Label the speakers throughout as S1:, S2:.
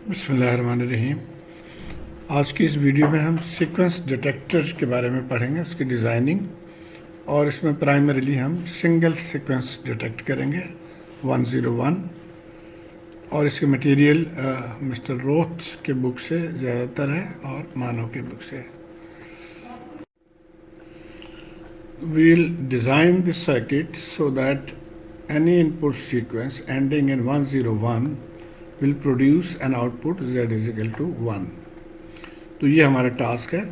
S1: बिस्मिल्लाहिर्रहमानिर्रहीम। आज की इस वीडियो में हम सीक्वेंस डिटेक्टर के बारे में पढ़ेंगे, उसकी डिज़ाइनिंग, और इसमें प्राइमरीली हम सिंगल सीक्वेंस डिटेक्ट करेंगे 101, और इसके मटेरियल मिस्टर रोथ के बुक से ज़्यादातर है और मानव के बुक से। We'll design the circuit so that any input sequence ending in 101 will produce an output z is equal to 1। तो ये हमारा टास्क है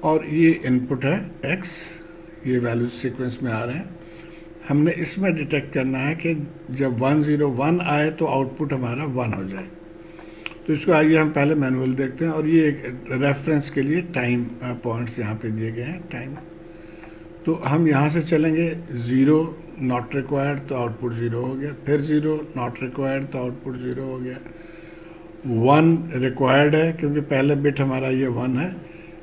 S1: और ये इनपुट है x, ये वैल्यूज सीक्वेंस में आ रहे हैं। हमने इसमें डिटेक्ट करना है कि जब 101 आए तो आउटपुट हमारा 1 हो जाए। तो इसको आइए हम पहले मैनुअल देखते हैं, और ये एक रेफरेंस के लिए टाइम पॉइंट्स यहाँ पे दिए गए हैं टाइम। तो हम यहाँ से चलेंगे 0 नॉट रिक्वायर्ड तो आउटपुट 0 हो गया, फिर 0 नॉट रिक्वायर्ड तो आउटपुट 0 हो गया, 1 रिक्वायर्ड है क्योंकि पहले बिट हमारा ये 1 है,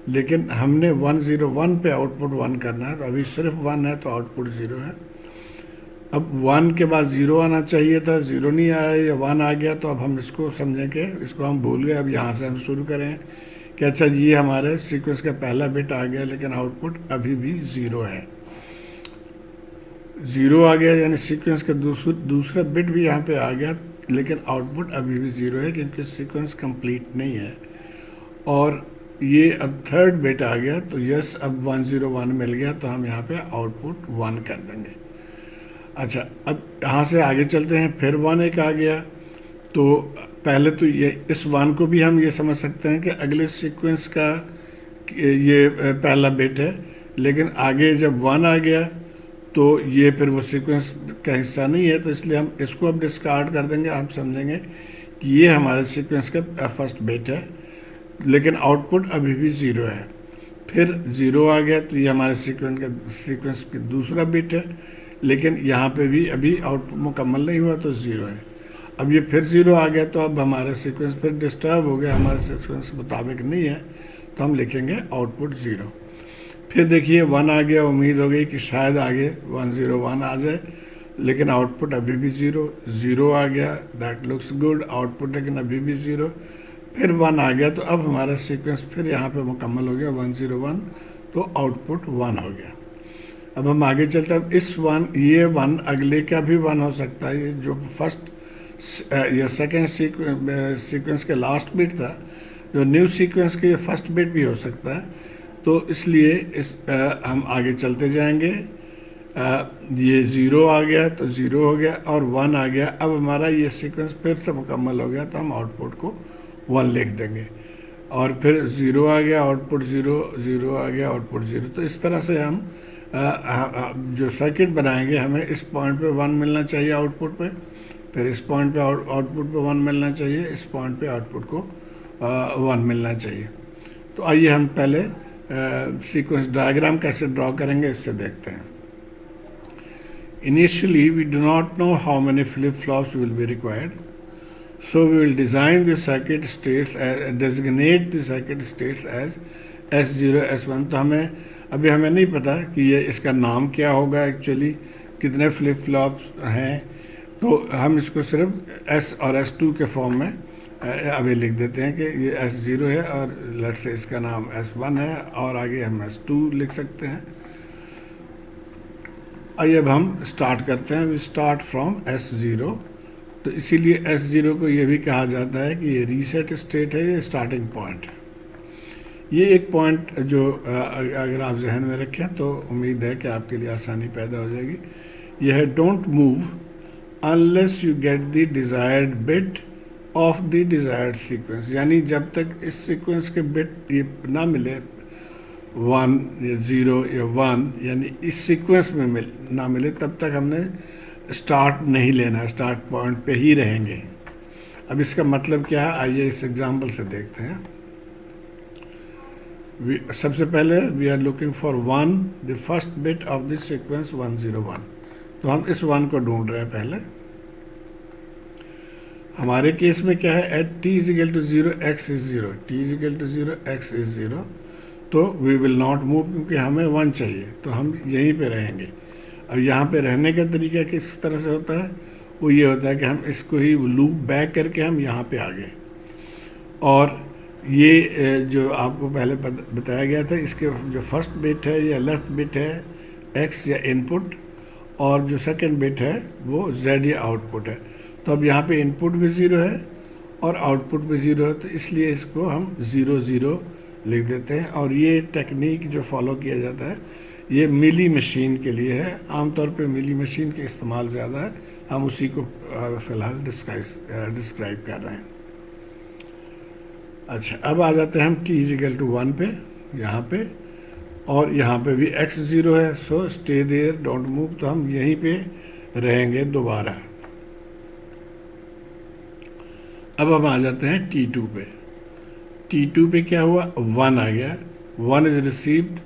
S1: लेकिन हमने 101 पे आउटपुट 1 करना है, तो अभी सिर्फ 1 है तो आउटपुट 0 है। अब 1 के बाद 0 आना चाहिए था, 0 नहीं आया या 1 आ गया, तो अब हम इसको समझें कि इसको हम भूल गए। अब यहाँ से हम शुरू करें कि अच्छा ये हमारे सीक्वेंस का पहला बिट आ गया लेकिन आउटपुट अभी भी 0 है। 0 आ गया यानी सीक्वेंस का दूसरा बिट भी यहाँ पे आ गया, लेकिन आउटपुट अभी भी 0 है क्योंकि सीक्वेंस कंप्लीट नहीं है। और ये अब थर्ड बिट आ गया तो यस, अब 101 मिल गया, तो हम यहाँ पे आउटपुट 1 कर देंगे। अच्छा, अब यहाँ से आगे चलते हैं, फिर 1 एक आ गया, तो पहले तो ये इस 1 को भी हम ये समझ सकते हैं कि अगले सीक्वेंस का ये पहला बिट है, लेकिन आगे जब 1 आ गया तो ये फिर वो सीक्वेंस का हिस्सा नहीं है, तो इसलिए हम इसको अब डिस्कार्ड कर देंगे। हम समझेंगे कि ये हमारे सीक्वेंस का फर्स्ट बिट है, लेकिन आउटपुट अभी भी 0 है। फिर 0 आ गया तो ये हमारे सीक्वेंस का दूसरा बिट है, लेकिन यहाँ पे भी अभी आउटपुट मुकम्मल नहीं हुआ तो 0 है। अब ये फिर 0 आ गया तो अब हमारा सीक्वेंस फिर डिस्टर्ब हो गया, हमारे सीक्वेंस के मुताबिक नहीं है, तो हम लिखेंगे आउटपुट 0। फिर देखिए 1 आ गया, उम्मीद हो गई कि शायद आगे 101 आ जाए, लेकिन आउटपुट अभी भी 0 आ गया, दैट लुक्स गुड, आउटपुट लेकिन अभी भी 0। फिर 1 आ गया तो अब हमारा सीक्वेंस फिर यहाँ पे मुकम्मल हो गया 101, तो आउटपुट 1 हो गया। अब हम आगे चलते हैं, इस 1 ये 1 अगले का भी 1 हो सकता है, ये जो फर्स्ट या सेकेंड सीक्वेंस के लास्ट बिट था, जो न्यू सीक्वेंस के फर्स्ट बिट भी हो सकता है। तो इसलिए हम आगे चलते जाएंगे। ये 0 आ गया तो 0 हो गया और 1 आ गया, अब हमारा ये सीक्वेंस फिर से मुकम्मल हो गया, तो हम आउटपुट को 1 लिख देंगे। और फिर 0 आ गया, आउटपुट 0, 0 आ गया, आउटपुट 0। तो इस तरह से हम जो सर्किट बनाएंगे, हमें इस पॉइंट पे 1 मिलना चाहिए आउटपुट पे, फिर इस पॉइंट पे आउटपुट पे 1 मिलना चाहिए, इस पॉइंट पे आउटपुट को 1 मिलना चाहिए। तो आइए हम पहले सीक्वेंस डायग्राम कैसे ड्रॉ करेंगे इससे देखते हैं। Initially we do not know how many flip-flops will be required, so we will design the circuit states designate the circuit states as S0 S1। तो हमें नहीं पता कि ये इसका नाम क्या होगा, एक्चुअली कितने फ्लिप फ्लॉप्स हैं, तो हम इसको सिर्फ S और S2 के फॉर्म में अभी लिख देते हैं कि ये S0 है और लेट्स से इसका नाम S1 है, और आगे हम S2 लिख सकते हैं। आइए अब हम स्टार्ट करते हैं, वी स्टार्ट फ्रॉम S0। तो इसीलिए S0 को ये भी कहा जाता है कि ये रीसेट स्टेट है, ये स्टार्टिंग पॉइंट है। ये एक पॉइंट जो अगर आप जहन में रखें तो उम्मीद है कि आपके लिए आसानी पैदा हो जाएगी। यह है don't move unless you get the desired bit of the desired sequence, यानी जब तक इस सीक्वेंस के बिट ये ना मिले 1 या 0 या 1, यानी इस सीक्वेंस में ना मिले, तब तक हमने स्टार्ट नहीं लेना, स्टार्ट पॉइंट पे ही रहेंगे। अब इसका मतलब क्या है, आइए इस एग्जांपल से देखते हैं। सबसे पहले we are looking for 1, the first bit of this sequence 101। तो हम इस 1 को ढूंढ रहे हैं पहले। हमारे केस में क्या है, at t is equal to 0 x is 0, t is equal to 0 x is 0, तो वी विल नॉट मूव क्योंकि हमें 1 चाहिए, तो हम यहीं पे रहेंगे। अब यहाँ पे रहने का तरीका किस तरह से होता है, वो ये होता है कि हम इसको ही लूप बैक करके हम यहाँ पे आ गए। और ये जो आपको पहले बताया गया था, इसके जो फर्स्ट बिट है या लेफ्ट बिट है एक्स या इनपुट, और जो सेकंड बिट है वो जेड या आउटपुट है। तो अब यहाँ पे इनपुट भी ज़ीरो है और आउटपुट भी ज़ीरो है, तो इसलिए इसको हम 0 0 लिख देते हैं। और ये टेक्निक जो फॉलो किया जाता है ये मिली मशीन के लिए है। आमतौर पे मिली मशीन के इस्तेमाल ज़्यादा है, हम उसी को फ़िलहाल डिस्क्राइब कर रहे हैं। अच्छा, अब आ जाते हैं हम t इजिकल टू 1 पे, यहाँ पे, और यहाँ पे भी x 0 है, so stay there don't move, तो हम यहीं पे रहेंगे दोबारा। अब हम आ जाते हैं t2 पे। t2 पे क्या हुआ, 1 आ गया, 1 इज रिसीव्ड।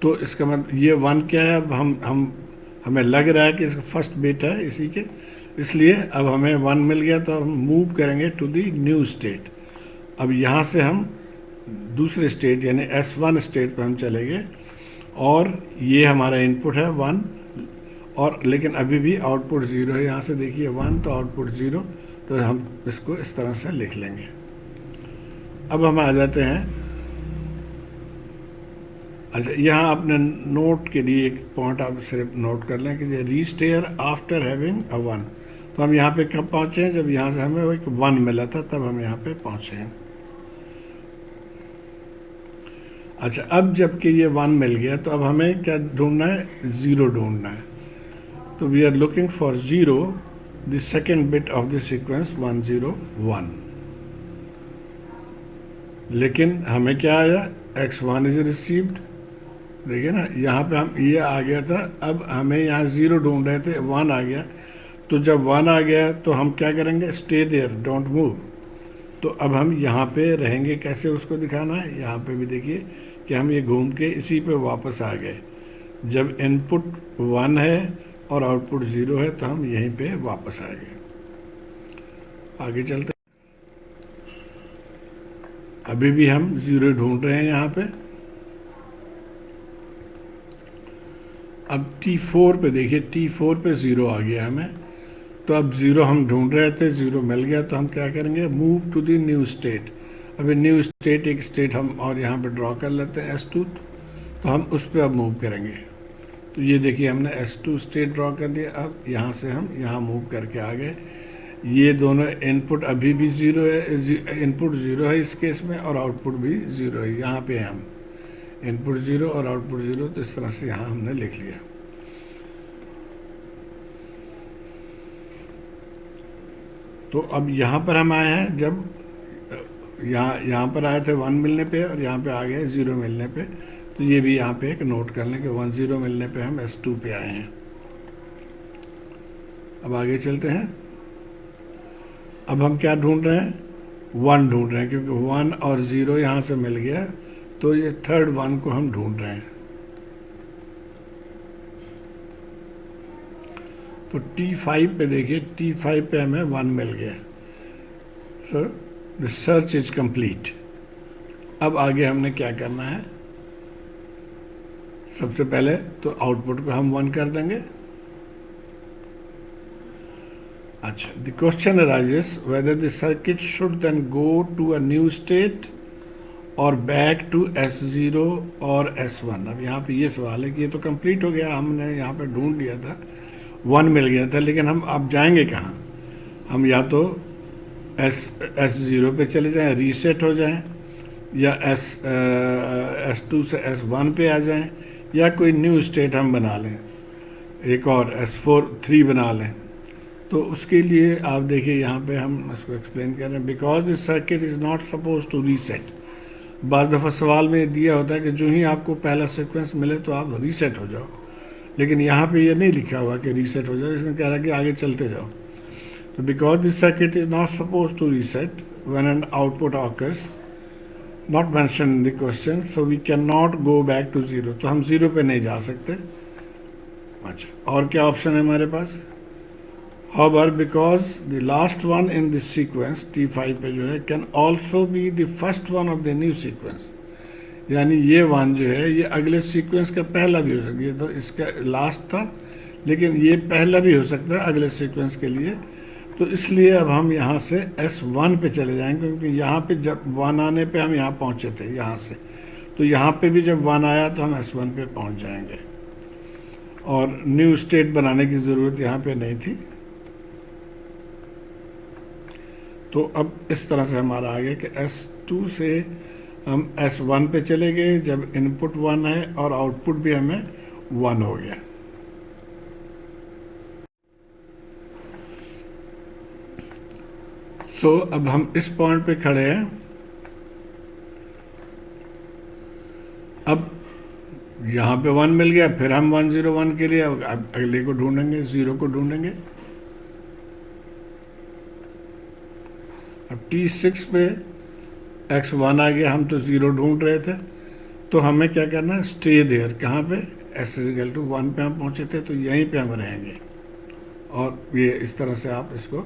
S1: तो इसका मतलब ये 1 क्या है, अब हमें लग रहा है कि इसका फर्स्ट बिट है इसी के, इसलिए अब हमें 1 मिल गया, तो हम मूव करेंगे टू दी न्यू स्टेट। अब यहाँ से हम दूसरे स्टेट यानी S1 स्टेट पे हम चले गए, और ये हमारा इनपुट है 1, और लेकिन अभी भी आउटपुट 0 है। यहाँ से देखिए 1 तो आउटपुट 0, तो हम इसको इस तरह से लिख लेंगे। अब हम आ जाते हैं, अच्छा यहाँ आपने नोट के लिए एक पॉइंट आप सिर्फ नोट कर लें कि रीस्टेयर आफ्टर हैविंग अ 1। तो हम यहाँ पे कब पहुँचे हैं, जब यहाँ से हमें एक 1 मिला था तब हम यहाँ पे पहुँचे हैं। अच्छा, अब जबकि ये 1 मिल गया तो अब हमें क्या ढूंढना है, 0 ढूंढना है। तो we are looking for 0, the second bit of the sequence 1 0 1। लेकिन हमें क्या आया, x1 इज रिसीव्ड। देखिए ना, यहाँ पे हम ये आ गया था, अब हमें यहाँ 0 ढूंढ रहे थे, 1 आ गया। तो जब 1 आ गया तो हम क्या करेंगे, स्टे देयर डोंट मूव। तो अब हम यहाँ पे रहेंगे, कैसे उसको दिखाना है, यहाँ पे भी देखिए कि हम ये घूम के इसी पे वापस आ गए। जब इनपुट 1 है और आउटपुट 0 है तो हम यहीं पे वापस आ गए। आगे चलते, अभी भी हम 0 ढूंढ रहे हैं यहाँ पे। अब T4 पे देखिए, T4 पे 0 आ गया हमें। तो अब 0 हम ढूंढ रहे थे, 0 मिल गया, तो हम क्या करेंगे, move to the new state. अभी न्यू स्टेट एक स्टेट हम और यहाँ पे ड्रॉ कर लेते हैं S2, तो हम उस पर अब मूव करेंगे। तो ये देखिए हमने S2 स्टेट ड्रॉ कर दिया। अब यहाँ से हम यहाँ मूव करके आ गए। ये दोनों इनपुट अभी भी 0 है, इनपुट 0 है इस केस में, और आउटपुट भी 0 है। यहाँ पे हम इनपुट 0 और आउटपुट 0, तो इस तरह से यहाँ हमने लिख लिया। तो अब यहाँ पर हम आए हैं, जब यहाँ पर आए थे 1 मिलने पे और यहाँ पे आ गए 0 मिलने पे। तो ये भी यहाँ पे एक नोट कर लें कि 1 0 मिलने पे हम S2 पे आए हैं। अब आगे चलते हैं। अब हम क्या ढूंढ रहे हैं, 1 ढूंढ रहे हैं, क्योंकि 1 और 0 यहाँ से मिल गया, तो ये थर्ड 1 को हम ढूंढ रहे हैं। तो T5 पे देखिए, T5 पे हमें 1 मिल गया, so the search is complete. अब आगे हमने क्या करना है, सबसे पहले तो आउटपुट को हम 1 कर देंगे। अच्छा, the question arises whether the circuit should then go to a new state और बैक टू S0 और S1। अब यहाँ पे ये सवाल है कि ये तो कंप्लीट हो गया, हमने यहाँ पे ढूंढ लिया था, 1 मिल गया था, लेकिन हम अब जाएंगे कहाँ। हम या तो S0 पे चले जाएं, रीसेट हो जाएं, या S2 से S1 पे आ जाएं, या कोई न्यू स्टेट हम बना लें, एक और S4 3 बना लें। तो उसके लिए आप देखिए यहाँ पे हम इसको एक्सप्लेन कर रहे हैं, because this circuit is not suppose to reset. बाज़ दफ़ा सवाल में दिया होता है कि जो ही आपको पहला सीक्वेंस मिले तो आप रीसेट हो जाओ, लेकिन यहाँ पे ये नहीं लिखा हुआ कि रीसेट हो जाओ, इसने कह रहा है कि आगे चलते जाओ। तो because this circuit is not suppose to reset when an output occurs not mention in the question, so we can not go back to 0। तो हम 0 पे नहीं जा सकते। अच्छा, और क्या ऑप्शन है हमारे पास, however because the last one in this sequence T5 पे जो है can also be the first one of the new sequence, यानी ये 1 जो है ये अगले सीक्वेंस का पहला भी हो सकता है। ये तो इसका लास्ट था, लेकिन ये पहला भी हो सकता है अगले सीक्वेंस के लिए। तो इसलिए अब हम यहाँ से S1 पे चले जाएंगे, क्योंकि यहाँ पे जब 1 आने पे हम यहाँ पहुँचे थे यहाँ से, तो यहाँ पे भी जब 1 आया तो हम S1 पे पहुँच जाएंगे, और न्यू स्टेट बनाने की ज़रूरत यहाँ पे नहीं थी। तो अब इस तरह से हमारा आ गया कि S2 से हम S1 पे चले गए जब इनपुट 1 है और आउटपुट भी हमें 1 हो गया। तो अब हम इस पॉइंट पे खड़े हैं। अब यहाँ पे 1 मिल गया, फिर हम 101 के लिए अब अगले को ढूंढेंगे, 0 को ढूंढेंगे। अब T6 पे X1 आ गया, हम तो 0 ढूंढ रहे थे, तो हमें क्या करना है, स्टे देयर। कहाँ पे, S=1 पे हम पहुँचे थे, तो यहीं पे हम रहेंगे। और ये इस तरह से आप इसको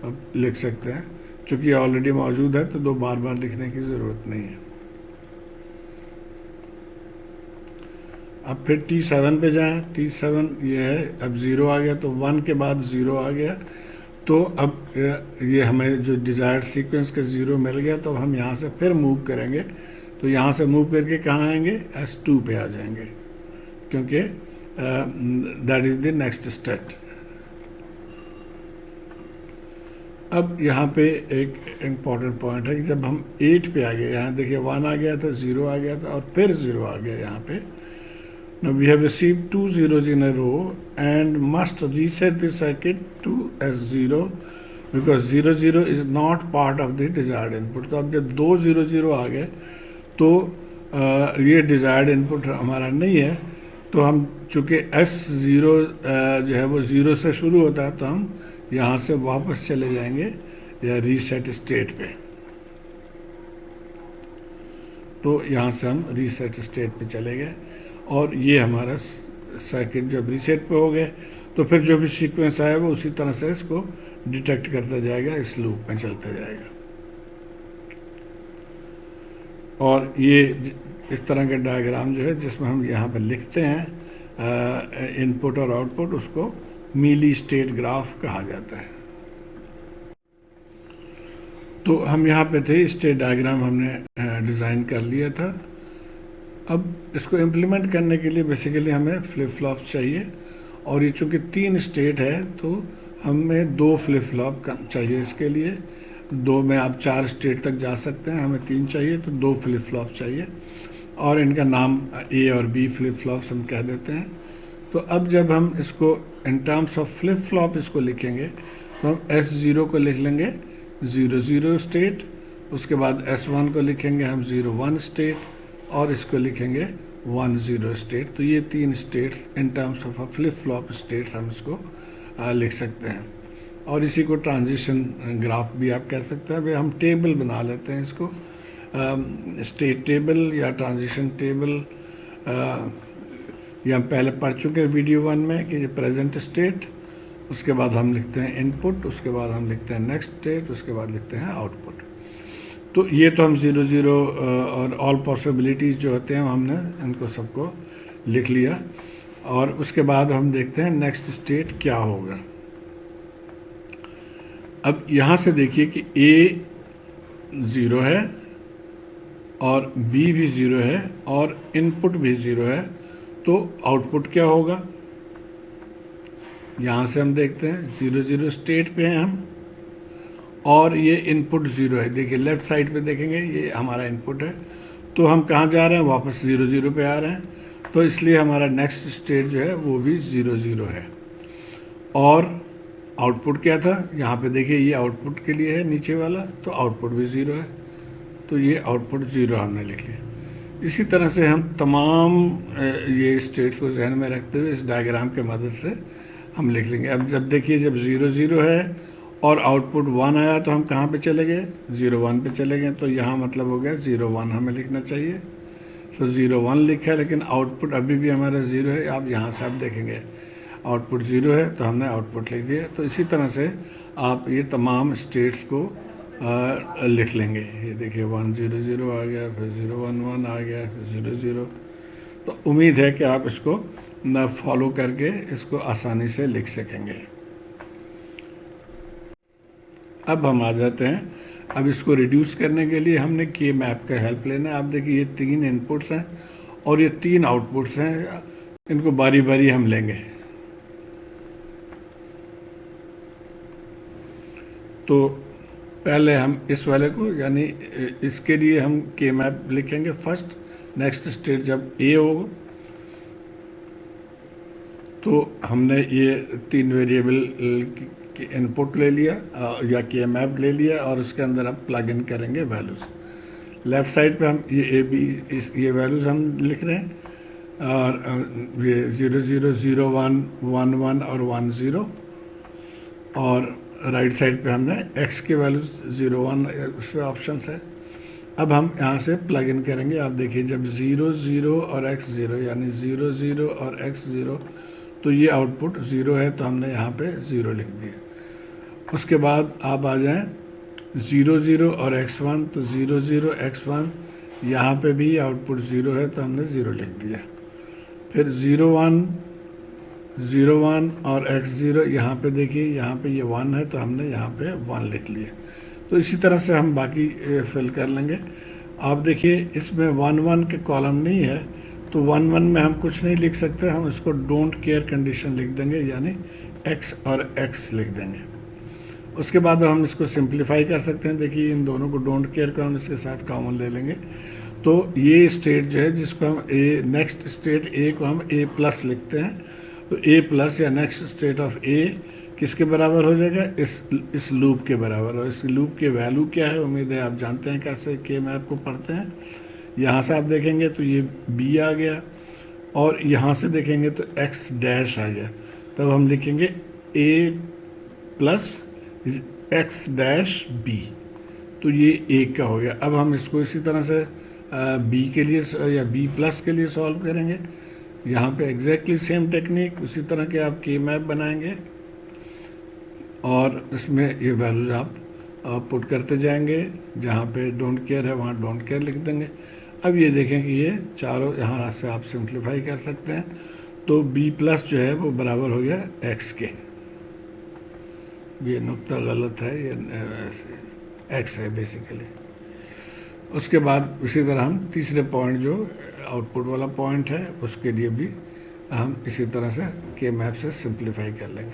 S1: अब लिख सकते हैं, क्योंकि ऑलरेडी मौजूद है तो दो बार बार लिखने की ज़रूरत नहीं है। अब फिर T7 पे जाएं। T7 ये है, अब 0 आ गया, तो 1 के बाद 0 आ गया, तो अब ये हमें जो डिज़ायर्ड सीक्वेंस का 0 मिल गया, तो हम यहाँ से फिर मूव करेंगे। तो यहाँ से मूव करके कहाँ आएंगे, S2 पे आ जाएंगे, क्योंकि that is the next state. अब यहाँ पे एक इम्पॉर्टेंट पॉइंट है कि जब हम 8 पे आ गए, यहाँ देखिए 1 आ गया था, 0 आ गया था, और फिर 0 आ गया यहाँ पे। Now we have received 2 zeros in a row and must reset the circuit to S0 because 0 0 is not part of the desired input। तो अब जब 2 0 0 आ गए तो ये desired input हमारा नहीं है, तो हम चूँकि S0 जो है वो 0 से शुरू होता है, तो हम यहाँ से वापस चले जाएंगे या रीसेट स्टेट पे। तो यहाँ से हम रीसेट स्टेट पे चले गए, और ये हमारा सर्किट जब रीसेट पे हो गए, तो फिर जो भी सीक्वेंस आया वो उसी तरह से इसको डिटेक्ट करता जाएगा, इस लूप में चलता जाएगा। और ये इस तरह का डायग्राम जो है, जिसमें हम यहाँ पर लिखते हैं इनपुट और आउटपुट, उसको मीली स्टेट ग्राफ कहा जाता है। तो हम यहाँ पे थे, स्टेट डायग्राम हमने डिज़ाइन कर लिया था। अब इसको इम्प्लीमेंट करने के लिए बेसिकली हमें फ्लिप फ्लॉप चाहिए, और ये चूँकि 3 स्टेट है तो हमें 2 फ्लिप फ्लॉप चाहिए इसके लिए। 2 में आप 4 स्टेट तक जा सकते हैं, हमें 3 चाहिए, तो 2 फ्लिप फ्लॉप चाहिए, और इनका नाम A और B फ्लिप फ्लॉप्स हम कह देते हैं। तो अब जब हम इसको इन टर्म्स ऑफ फ्लिप फ्लॉप इसको लिखेंगे, तो हम S0 को लिख लेंगे 0 0 स्टेट, उसके बाद S1 को लिखेंगे हम 0 1 स्टेट, और इसको लिखेंगे 1 0 स्टेट। तो ये 3 state in terms of flip flop states हम इसको लिख सकते हैं। और इसी को ट्रांजिशन ग्राफ भी आप कह सकते हैं। भाई हम टेबल बना लेते हैं इसको, स्टेट टेबल या ट्रांजिशन टेबल। ये हम पहले पढ़ चुके हैं वीडियो 1 में कि ये प्रेजेंट स्टेट, उसके बाद हम लिखते हैं इनपुट, उसके बाद हम लिखते हैं नेक्स्ट स्टेट, उसके बाद लिखते हैं आउटपुट। तो ये तो हम 0 0 और ऑल पॉसिबिलिटीज़ जो होते हैं हमने इनको सबको लिख लिया, और उसके बाद हम देखते हैं नेक्स्ट स्टेट क्या होगा। अब यहाँ से देखिए कि A 0 है और B भी 0 है और इनपुट भी 0 है, तो आउटपुट क्या होगा। यहाँ से हम देखते हैं 0 0 स्टेट पे हैं हम, और ये इनपुट 0 है। देखिए लेफ्ट साइड पे देखेंगे ये हमारा इनपुट है, तो हम कहाँ जा रहे हैं, वापस 0 0 पे आ रहे हैं, तो इसलिए हमारा नेक्स्ट स्टेट जो है वो भी 0 0 है। और आउटपुट क्या था, यहाँ पे देखिए ये आउटपुट के लिए है नीचे वाला, तो आउटपुट भी 0 है, तो ये आउटपुट 0 हमने लिख लिया। इसी तरह से हम तमाम ये स्टेट को जहन में रखते हुए इस डायग्राम के मदद से हम लिख लेंगे। अब जब देखिए जब 0 0 है और आउटपुट 1 आया, तो हम कहाँ पे चले गए, 0 1 पे चले गए, तो यहाँ मतलब हो गया 0 1 हमें लिखना चाहिए। तो 0 1 लिखा है, लेकिन आउटपुट अभी भी हमारा 0 है। आप यहाँ से आप देखेंगे आउटपुट 0 है, तो हमने आउटपुट लिख दिया। तो इसी तरह से आप ये तमाम स्टेट्स को लिख लेंगे। ये देखिए 1 0 0 आ गया, फिर 0 1 1 आ गया, फिर 0 0। तो उम्मीद है कि आप इसको न फॉलो करके इसको आसानी से लिख सकेंगे। अब हम आ जाते हैं, अब इसको रिड्यूस करने के लिए हमने के मैप का हेल्प लेना है। आप देखिए ये 3 इनपुट्स हैं और ये 3 आउटपुट्स हैं, इनको बारी बारी हम लेंगे। तो पहले हम इस वाले को, यानी इसके लिए हम के मैप लिखेंगे फर्स्ट। नेक्स्ट स्टेट जब ए होगा तो हमने ये 3 वेरिएबल इनपुट ले लिया या के मैप ले लिया और उसके अंदर अब प्लग इन करेंगे वैल्यूज़। लेफ़्ट साइड पे हम ये ए बी ये वैल्यूज़ हम लिख रहे हैं, और ये 0 0 0 1 1 1 और 1 0, और राइट साइड पे हमने x के वैल्यूज़ 0 1 उसमें ऑप्शन है। अब हम यहाँ से प्लग इन करेंगे। आप देखिए जब 0 0 और x 0 यानी 0 0 और x 0, तो ये आउटपुट 0 है, तो हमने यहाँ पे 0 लिख दिया। उसके बाद आप आ जाएं 0 0 और x1, तो 0 0 x1, यहाँ पे भी आउटपुट 0 है, तो हमने 0 लिख दिया। फिर 0 1 0 1 और x0, यहाँ पे देखिए यहाँ पे ये 1 है, तो हमने यहाँ पे 1 लिख लिया। तो इसी तरह से हम बाकी फिल कर लेंगे। आप देखिए इसमें 1 1 के कॉलम नहीं है, तो 1 1 में हम कुछ नहीं लिख सकते, हम इसको डोंट केयर कंडीशन लिख देंगे, यानी x और x लिख देंगे। उसके बाद हम इसको सिंप्लीफाई कर सकते हैं। देखिए इन दोनों को डोंट केयर को हम इसके साथ कॉमन ले लेंगे, तो ये स्टेट जो है जिसको हम ए, नेक्स्ट स्टेट ए को हम ए प्लस लिखते हैं, तो ए प्लस या नेक्स्ट स्टेट ऑफ ए किसके बराबर हो जाएगा, इस लूप के बराबर। और इस लूप के वैल्यू क्या है, उम्मीद है आप जानते हैं कैसे के मैप को पढ़ते हैं। यहाँ से आप देखेंगे तो ये बी आ गया, और यहाँ से देखेंगे तो एक्स डैश आ गया, तब हम लिखेंगे ए प्लस एक्स डैश बी, तो ये ए का हो गया। अब हम इसको इसी तरह से बी के लिए या बी प्लस के लिए सॉल्व करेंगे। यहाँ पे एग्जैक्टली सेम टेक्निक, उसी तरह के आप के मैप बनाएंगे और इसमें ये वैल्यूज आप पुट करते जाएंगे। जहाँ पे डोंट केयर है वहाँ डोंट केयर लिख देंगे। अब ये देखें कि ये चारों यहाँ से आप सिंप्लीफाई कर सकते हैं, तो b प्लस जो है वो बराबर हो गया x के। ये नुक्ता गलत है, ये x है बेसिकली। उसके बाद उसी तरह हम तीसरे पॉइंट जो आउटपुट वाला पॉइंट है उसके लिए भी हम इसी तरह से के मैप से सिंप्लीफाई कर लेंगे।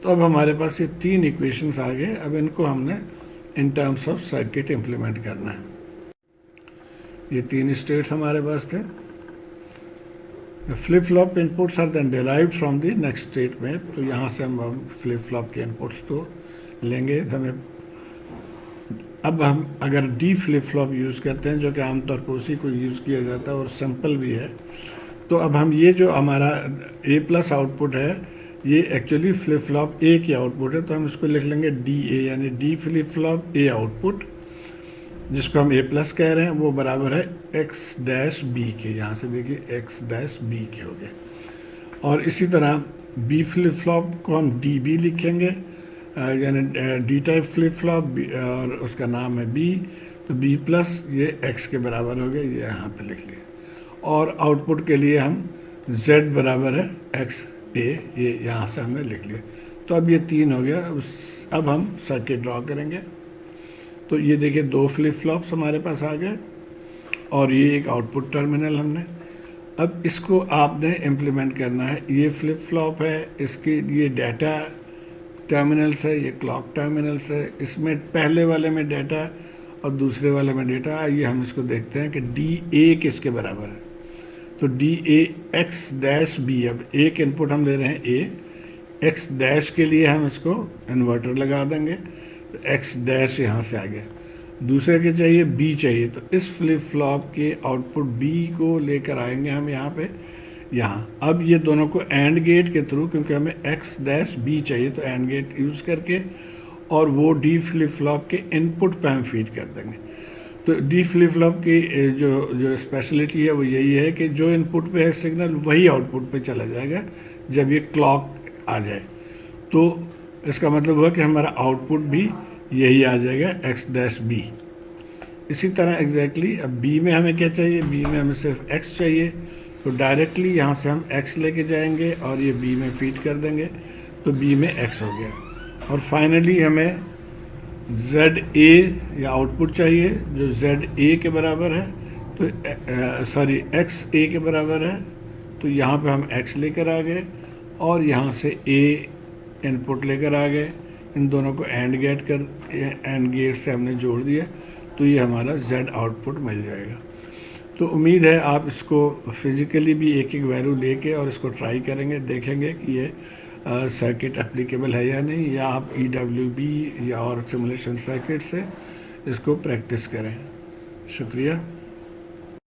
S1: तो अब हमारे पास ये 3 इक्वेशंस आ गए। अब इनको हमने in terms of circuit implement करना है। ये 3 स्टेट्स हमारे पास थे। Flip flop inputs are then derived from the next state में, तो यहाँ से हम फ्लिप फ्लॉप के इनपुट्स को लेंगे। हमें अब हम अगर डी फ्लिप फ्लॉप यूज़ करते हैं, जो कि आमतौर पर उसी को यूज़ किया जाता है और सिंपल भी है, तो अब हम ये जो हमारा ए प्लस आउटपुट है ये एक्चुअली फ्लिप फ्लॉप ए की आउटपुट है, तो हम इसको लिख लेंगे डी ए, यानी D flip flop A output, जिसको हम ए प्लस कह रहे हैं, वो बराबर है एक्स डैश बी के। यहाँ से देखिए एक्स डैश बी के हो गए। और इसी तरह बी फ्लिप फ्लॉप को हम डी बी लिखेंगे, यानी डी टाइप फ्लिप फ्लॉप, और उसका नाम है बी, तो बी प्लस ये एक्स के बराबर हो गया, ये यहाँ पे लिख लिया। और आउटपुट के लिए हम z बराबर है एक्स ए, ये यहाँ से हमने लिख लिया। तो अब ये 3 हो गया। अब हम सर्किट ड्रॉ करेंगे। तो ये देखिए 2 फ्लिप फ्लॉप्स हमारे पास आ गए और ये एक आउटपुट टर्मिनल हमने। अब इसको आपने इम्प्लीमेंट करना है। ये फ्लिप फ्लॉप है, इसकी ये डाटा टर्मिनल्स है, ये क्लॉक टर्मिनल्स है। इसमें पहले वाले में डाटा और दूसरे वाले में डाटा। आइए हम इसको देखते हैं कि डी ए किसके बराबर है। तो D A X dash B, अब एक इनपुट हम दे रहे हैं ए, एक्स डैश के लिए हम इसको इन्वर्टर लगा देंगे, तो एक्स डैश यहाँ से आ गया। दूसरे के चाहिए बी चाहिए, तो इस फ्लिप फ्लॉप के आउटपुट बी को लेकर आएंगे हम यहाँ पे, यहाँ। अब ये दोनों को एंड गेट के थ्रू, क्योंकि हमें एक्स डैश बी चाहिए, तो एंड गेट यूज़ करके और वो डी फ्लिप फ्लॉप के इनपुट पे हम फीड कर देंगे। तो डी फ्लिप फ्लॉप की जो स्पेशलिटी है वो यही है कि जो इनपुट पे है सिग्नल वही आउटपुट पे चला जाएगा जब ये क्लॉक आ जाए। तो इसका मतलब हुआ कि हमारा आउटपुट भी यही आ जाएगा एक्स डैश बी। इसी तरह एग्जैक्टली अब बी में हमें क्या चाहिए, बी में हमें सिर्फ एक्स चाहिए, तो डायरेक्टली यहाँ से हम x लेके जाएंगे और ये b में फीड कर देंगे, तो b में x हो गया। और फाइनली हमें ZA या आउटपुट चाहिए जो ZA के बराबर है, तो XA के बराबर है, तो यहाँ पे हम x लेकर आ गए और यहाँ से A इनपुट लेकर आ गए। इन दोनों को एंड गेट से हमने जोड़ दिया, तो ये हमारा Z आउटपुट मिल जाएगा। तो उम्मीद है आप इसको फिज़िकली भी एक एक वैल्यू लेके और इसको ट्राई करेंगे, देखेंगे कि ये सर्किट एप्लीकेबल है या नहीं, या आप EWB या और सिमुलेशन सर्किट से इसको प्रैक्टिस करें। शुक्रिया।